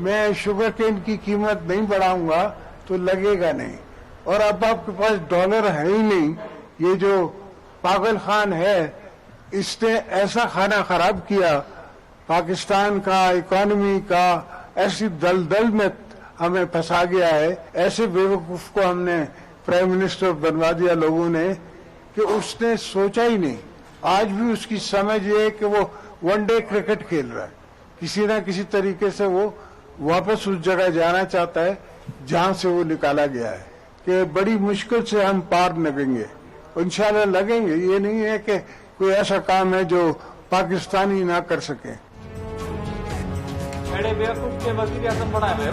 मैं sugar cane की कीमत नहीं बढ़ाऊंगा तो लगेगा नहीं। और अब आपके पास डॉलर है ही नहीं। ये जो पागल खान है इसने ऐसा खाना खराब किया पाकिस्तान का, इकोनॉमी का, ऐसी दलदल में हमें फंसा गया है। ऐसे बेवकूफ को हमने प्राइम मिनिस्टर बनवा दिया लोगों ने कि उसने सोचा ही नहीं। आज भी उसकी समझ ये है कि वो वनडे क्रिकेट खेल रहा है। किसी ना किसी तरीके से वो वापस उस जगह जाना चाहता है जहां से वो निकाला गया है कि बड़ी मुश्किल से हम पार लगेंगे। इंशाल्लाह लगेंगे। ये नहीं है कि कोई ऐसा काम है जो पाकिस्तानी ना कर सके। अहिड़े बेवकूफ़ खे वज़ीर आज़म बणायो वियो।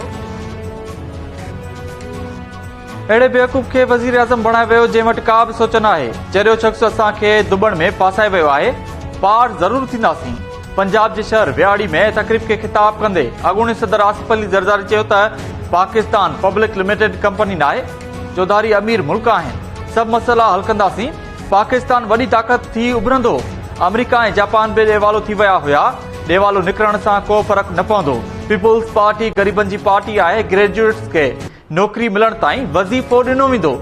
अहिड़े बेवकूफ़ खे वज़ीर आज़म बणायो वियो जंहिं वटि का बि सोच न आहे। जहिड़ो शख़्स असांखे दुबण में फासाए वियो आहे। पार ज़रूर थींदासीं। पंजाब जे शहर वियाड़ी में तकरीब खे ख़िताब कंदे अॻूणे सदर आसिफ अली ज़रदारी चयो त पाकिस्तान पब्लिक लिमिटेड कंपनी नाहे, चौधारी अमीर मुल्क आहिनि। सभु मसइला हल कंदासीं। पाकिस्तान वॾी ताक़त थी उभरंदो। अमेरिका ऐं जापान बि ॾेवालो थी विया हुया। ॾेवालो निकिरण सां को फ़र्क़ु न पवंदो। पीपुल्स पार्टी ग़रीबनि जी पार्टी आहे। ग्रेजुएट्स खे नौकरी मिलण ताईं वज़ीफ़ो ॾिनो वेंदो।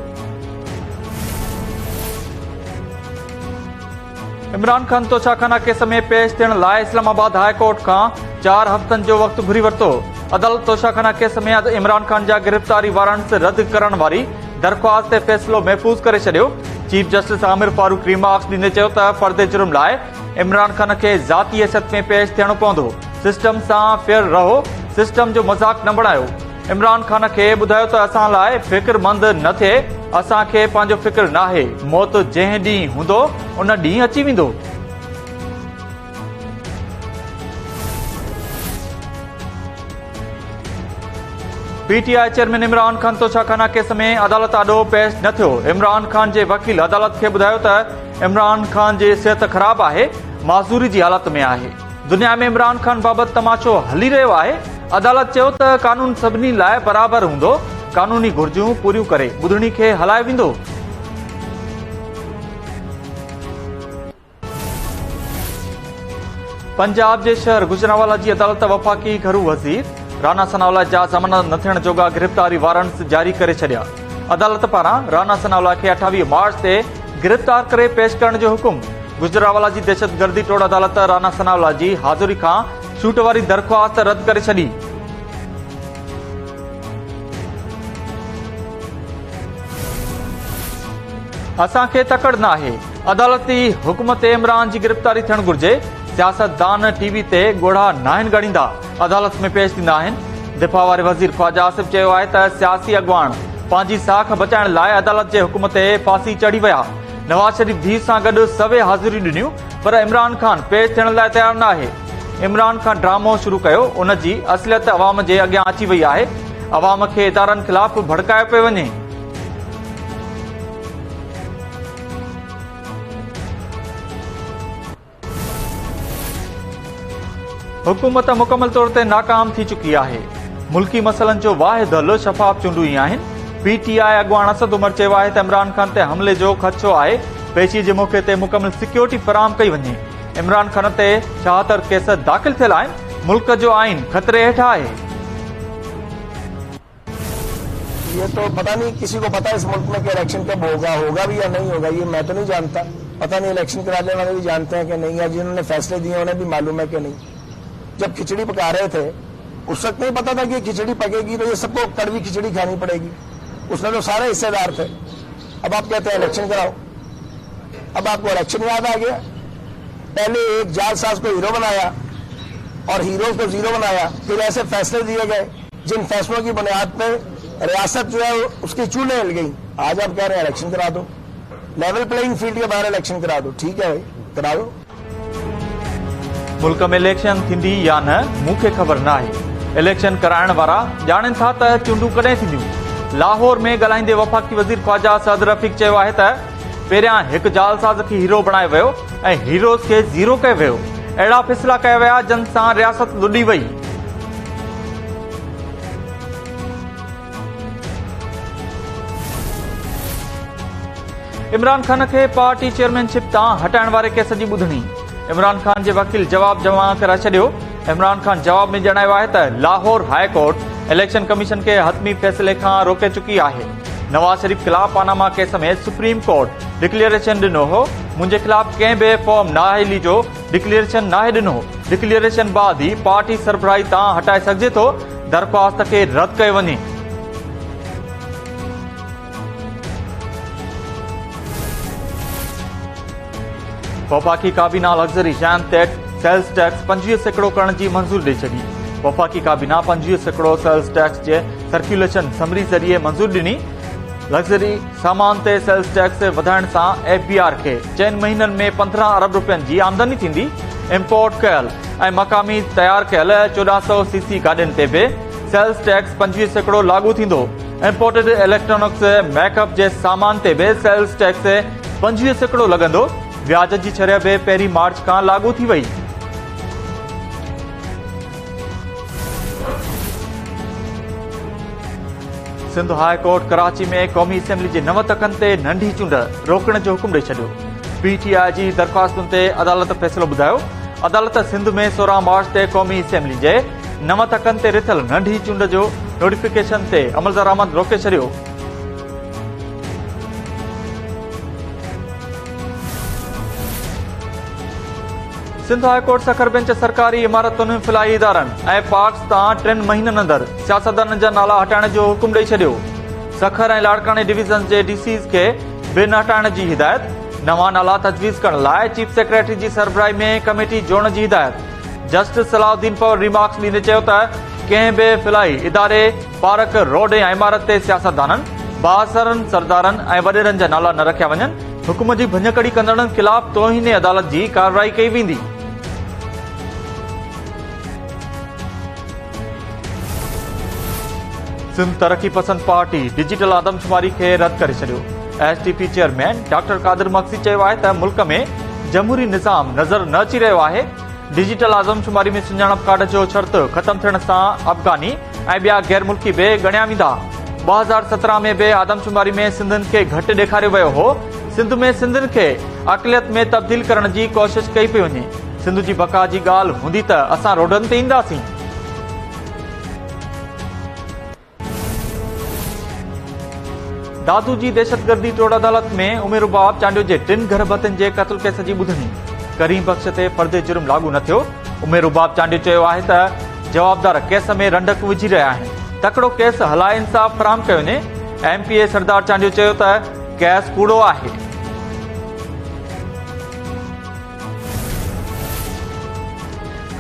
इमरान खान तोशाखाना केस में पेश थियण लाइ इस्लामाबाद हाई कोर्ट खां 4 हफ़्तनि जो वक़्तु घुरी वरितो। अदालत तोशाखाना केस में इमरान खान जा गिरफ़्तारी वारंट्स रद्द करण वारी दरख़्वास्त ते फ़ैसिलो महफ़ूज़ करे छॾियो। Chief justice Aamir Farooq remarks ॾींदे चयो त फ़र्दे जुर्म लाइ इमरान खान खे ज़ाती हैसियत में पेश थियणो पवंदो। सिस्टम सां फेयर रहो, सिस्टम जो मज़ाक न बणायो। इमरान खान खे ॿुधायो त असां लाइ फ़िक्रमंद न थिए। असांखे पंहिंजो फ़िक्र नाहे। मौत जंहिं ॾींहुं हूंदो उन ॾींहुं अची वेंदो। PTI chairman Imran Khan Toshakhana case में अदालत आॾो पेश न थियो। इमरान खान जे वकील अदालत खे ॿुधायो त इमरान खान जी सिहत ख़राब आहे, माज़ूरी जी हालत में आहे। दुनिया में इमरान खान बाबति तमाशो हली रहियो आहे। अदालत चयो त कानून सभिनी लाइ बराबर हूंदो। कानूनी घुर्जूं पूरियूं करे ॿुधणी खे हलायो वेंदो। पंजाब जे शहर गुजरांवाला जी अदालत वफ़ाक़ी घरू वज़ीर राना सनावला जा ज़मानत न थियण जोगा गिरफ़्तारी वारंट्स जारी करे छॾिया। अदालत पारां राना सनावला खे 28 मार्च ते गिरफ़्तार करे पेश करण जो हुकुम। गुजरांवाला जी दहशतगर्दी टोड़ अदालत राना सनावला जी हाज़ुरी खां छूट वारी दरख़्वास्त रद्द करे छॾी। असांखे तकड़ न आहे। अदालती हुकुम ते इमरान जी गिरफ़्तारी थियण घुर्जे। सियासतदान टीवी ते ॻोढ़ा नाहिनि ॻणींदा, अदालत में पेश थींदा आहिनि। दिफ़ा वारे वज़ीर ख्वाजा आसिफ चयो आहे त सियासी अॻुवान पंहिंजी साख बचाइण लाइ अदालत जे हुकुम ते फांसी चढ़ी विया। नवाज़ शरीफ़ धीउ सां गॾु सवे हाज़िरी ॾिनियूं, पर इमरान खान पेश थियण लाइ तयारु न आहे। इमरान खान ड्रामो शुरू कयो, उन जी असलियत अवाम जे अॻियां अची वई आहे। अवाम खे इदारनि ख़िलाफ़ भड़कायो पियो वञे। हुकूमत मुकमल तौर ते नाकाम थी चुकी आहे। मुल्की मसइलनि जो वाहिद हल शफ़ाफ़ चूंडूं ई आहिनि। पीटीआई अॻुवान असद उमर चयो आहे त इमरान खान ते हमले जो ख़दशो आहे। पेशी जे मौक़े ते मुकमल सिक्योरिटी फराहम कई वञे। इमरान खान ते 76 केस दाख़िल थियल आहिनि। मुल्क जो आइन ख़तरे हेठि आहे। ये तो पता नहीं, किसी को पता है इस मुल्क में कि इलेक्शन कब होगा भी या नहीं होगा, ये मैं तो नहीं जानता। पता नहीं इलेक्शन कराने वाले भी जानते हैं कि नहीं, या जिन्होंने फैसले दिए उन्हें भी मालूम है कि नहीं। जब खिचड़ी पका रहे थे उस वक्त नहीं पता था कि खिचड़ी पकेगी तो ये सबको कड़वी खिचड़ी खानी पड़ेगी। उसमें तो सारे हिस्सेदार थे। अब आप कहते हैं इलेक्शन कराओ। अब आपको इलेक्शन याद आ गया। पहले एक जालसाज को हीरो बनाया और हीरो को जीरो बनाया, फिर ऐसे फैसले दिए गए जिन फैसलों की बुनियाद पर रियासत जो है उसकी चूल्हे हिल गई। आज आप कह रहे हैं इलेक्शन करा दो, लेवल प्लेइंग फील्ड के बाहर इलेक्शन करा दो। ठीक है भाई, करा दो। मुल्क में इलेक्शन थींदी या न मूंखे ख़बर न आहे। इलेक्शन कराइण वारा ॼाणनि था त चूंडूं कॾहिं थींदियूं। लाहौर में ॻाल्हाईंदे वफ़ाक़ी वज़ीर ख्वाजा सदर रफ़ीक चयो आहे त पहिरियां हिकु जालसाज़ खे हीरो बणायो वियो ऐं हीरोज़ खे ज़ीरो कयो वियो। अहिड़ा फ़ैसिला कया विया जिन सां रियासत लुॾी वई। इमरान खान खे पार्टी चेयरमैनशिप तां हटाइण वारे केस जी ॿुधणी। इमरान खान जे वकील जवाब जमा कराए छॾियो। इमरान खान जवाब में जणायो आहे त Lahore high court election commission के हतमी फैसले खां रोके चुकी आहे। नवाज शरीफ खिलाफ पानामा केस में सुप्रीम कोर्ट डिक्लेरेशन ॾिनो हो। मुंहिंजे खिलाफ कंहिं बि फॉर्म नाअहली जो डिक्लेरेशन नाहे ॾिनो। डिक्लेरेशन बाद ही पार्टी सरबराही तां हटाए सघिजे थो। दरख़्वास्त खे रद्द कयो वञे। वफ़ाक़ी काबीना लग्ज़री शैन ते सेल्स टैक्स 25% करण जी मंज़ूरी ॾेई छॾी। वफ़ाक़ी काबीना 25% सेल्स टैक्स जे सर्कुलेशन समरी ज़रिए मंज़ूरी ॾिनी। लग्ज़री सामान ते सेल्स टैक्स वधाइण सां FBR खे 4 महीननि में 15 अरब रुपयनि जी आमदनी थींदी। इम्पोर्ट कयल ऐं मक़ामी तयार कयल 1400 cc गाॾियुनि ते बि सेल्स टैक्स 25% लागू थींदो। इम्पोर्टेड इलेक्ट्रॉनिक्स मेकअप जे सामान ते बि सेल्स टैक्स 25% लॻंदो। व्याज जी छरिया बि 1 मार्च खां लागू थी वई। सिंध हाई कोर्ट कराची में क़ौमी असेंबली जे 9 तख़्तनि ते नंढी चूंड रोकण जो हुकुम ॾेई छॾियो। PTI जी दरख़्वास्तुनि ते अदालत फ़ैसिलो ॿुधायो। अदालत सिंध में 16 मार्च ते क़ौमी असेंबली जे 9 तख़्तनि ते रिथल नंढी चूंड जो नोटिफिकेशन ते अमल दरामद रोके छॾियो। Sindh high court Sukkur bench सरकारी इमारतुनि फिलाई इदारनि ऐं पार्क्स तां 3 महीननि अंदरि सियासतदाननि जा नाला हटाइण जो हुकुम ॾेई छॾियो। सखर ऐं लाड़काने डिवीज़न जे DCs खे बिन हटाइण जी हिदायत। नवां नाला तजवीज़ करण लाइ चीफ सेक्रेटरी जी सरबराही में कमेटी जोड़ण जी हिदायत। जस्टिस सलाउद्दीन पर रिमार्क्स ॾींदे चयो त कंहिं बि फिलाई इदारे, पार्क, रोड या इमारत ते सियासतदाननि, बासरनि, सरदारनि ऐं वॾेरनि जा नाला न रखिया वञनि। हुकुम जी भञकड़ी कंदड़नि ख़िलाफ़ तौहीन अदालत जी कार्रवाई कई वेंदी। सिंध तरक्की पसंद पार्टी डिजिटल आदमशुमारी खे रद्द करे छॾियो। SDP चेयरमैन डॉक्टर कादिर मक्सी चयो आहे त मुल्क में जमहूरी निज़ाम नज़र न अची रहियो आहे। डिजिटल आदमशुमारी में सुञाणप कार्ड जो शर्त ख़त्म थियण सां अफ़गानी ऐं ॿिया गैर मुल्की बि ॻणिया वेंदा। 2017 में बि आदमशुमारी में सिंधियुनि खे घटि ॾेखारियो वियो हो। सिंध में सिंधियुनि खे अक़लियत में तब्दील करण जी कोशिश कई पई वञे। सिंध जी बका जी ॻाल्हि हूंदी त असां रोडनि ते ईंदासीं। दादू जी दहशतगर्दी टोड़ अदालत में उमेर बाब चांडियो जे 3 घर भतनि जे क़त्ल केस जी ॿुधणी। करीम बख्श ते फर्द जुर्म लागू न थियो। उमेर बाब चांडियो चयो आहे त जवाबदार केस में रंडक विझी रहिया आहिनि। तकड़ो केस हलाए इंसाफ़ फराहम कयो वञे। MPA सरदार चांडियो चयो त केस कूड़ो आहे।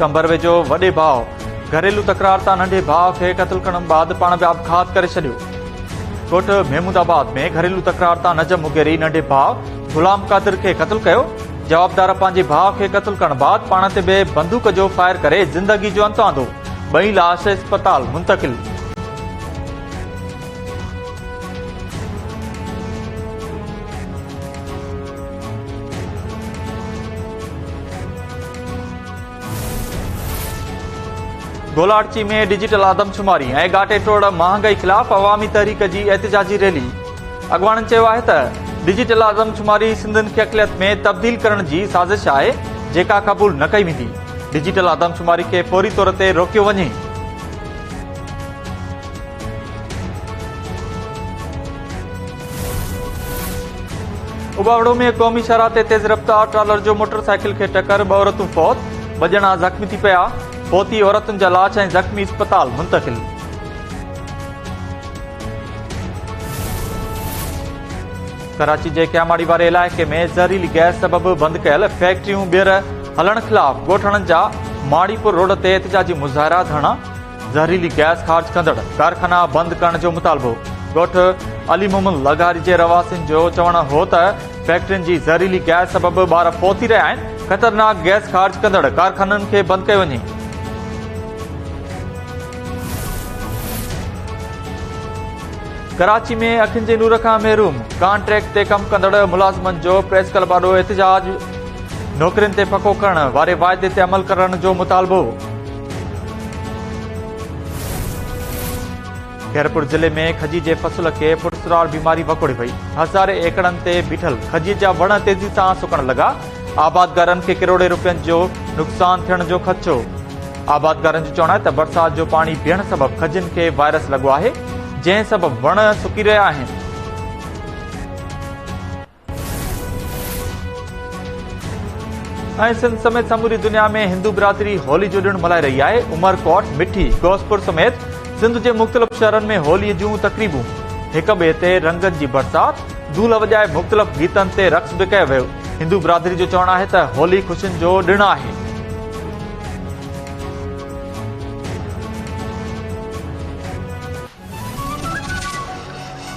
कंबर वेझो वॾे भाउ घरेलू तकरार तां नंढे भाउ खे क़त्ल करण बाद पाण बि आपघात करे छॾियो। कोट महमूदाबाद में घरेलू तकरार तां नजम मुगेरी नंढे भाउ गुलाम कादिर खे क़त्ल कयो। जवाबदार पंहिंजे भाउ खे क़त्ल करण बाद पाण ते बि बंदूक जो फायर करे ज़िंदगी जो अंत आंदो। 2 लाश अस्पताल मुंतकिल। गोलाची में डिजिटल आदमशुमारी ऐं घाटे टोड़ महांगाई खिलाफ अवामी तहरीक जी एहतिजाजी रैली। अॻवाननि चयो आहे त डिजिटल आदमशुमारी सिंधियुनि खे अक़लियत में तब्दील करण जी साज़िश आहे जेका क़बूल न कई वेंदी। डिजिटल आदमशुमारी खे फौरी तौर ते रोकियो वञे। उबावड़ो में क़ौमी शाहराह ते तेज़ रफ़्तार ट्रालर जो मोटरसाइकिल खे टक्कर, 2 औरतूं फौत, 2 ॼणा ज़ख़्मी थी पिया। फोती औरतुनि जा लाश ऐं ज़ख़्मी अस्पताल मुंतकिल। कराची जे क्यामाड़ी वारे इलाइक़े में ज़हरीली गैस सबबि बंदि कयल फैक्ट्रियूं ॿीहर हलण ख़िलाफ़ ॻोठणनि जा माड़ीपुर रोड ते एहतिजाजी मुज़ाहिरा धरना। ज़हरीली गैस ख़ारिज कंदड़ कारखाना बंदि करण जो मुतालबो। ॻोठ अली मोहम्मद लगारी जे रवासियुनि जो चवणु हो त फैक्ट्रियुनि जी ज़हरीली गैस सबबि ॿार फोती रहिया आहिनि। ख़तरनाक गैस ख़ारिज कंदड़ कारखाननि खे बंदि कयो वञे। कराची में अखियुनि जे नूर खां महरूम कॉन्ट्रैक्ट ते कम कंदड़ मुलाज़िमनि जो प्रेस क्लब आॾो एहतिजाज। नौकरियुनि ते पको करण वारे वाइदे ते अमल करण जो मुतालबो। खैरपुर जिले में खजी जे फसल खे पुरसरार बीमारी वकोड़े वई। हज़ारे एकड़नि ते बीठल खजी जा वण तेज़ी सां सुकण लॻा। आबादगारनि खे किरोड़े रुपयनि जो नुक़सान थियण जो ख़दशो। आबादकारनि जो चवणु आहे त बरसात जो पाणी बीहण सबबि खजिन खे वायरस लॻो आहे, जंहिं सबबि वण सुकी रहिया आहिनि। ऐं सिंध समेत समूरी दुनिया में हिंदू बिरादरी होली जो ॾिणु मल्हाए रही आहे। उमरकोट, मिठी, गोसपुर समेत सिंध जे मुख़्तलिफ़ शहरनि में होलीअ जूं तक़रीबूं, हिक ॿिए ते रंगनि जी बरसात, धूल वॼाए मुख़्तलिफ़ गीतनि ते रक़्स बि कयो वियो। हिंदू बिरादरी जो चवणु आहे त होली ख़ुशियुनि जो ॾिणु आहे।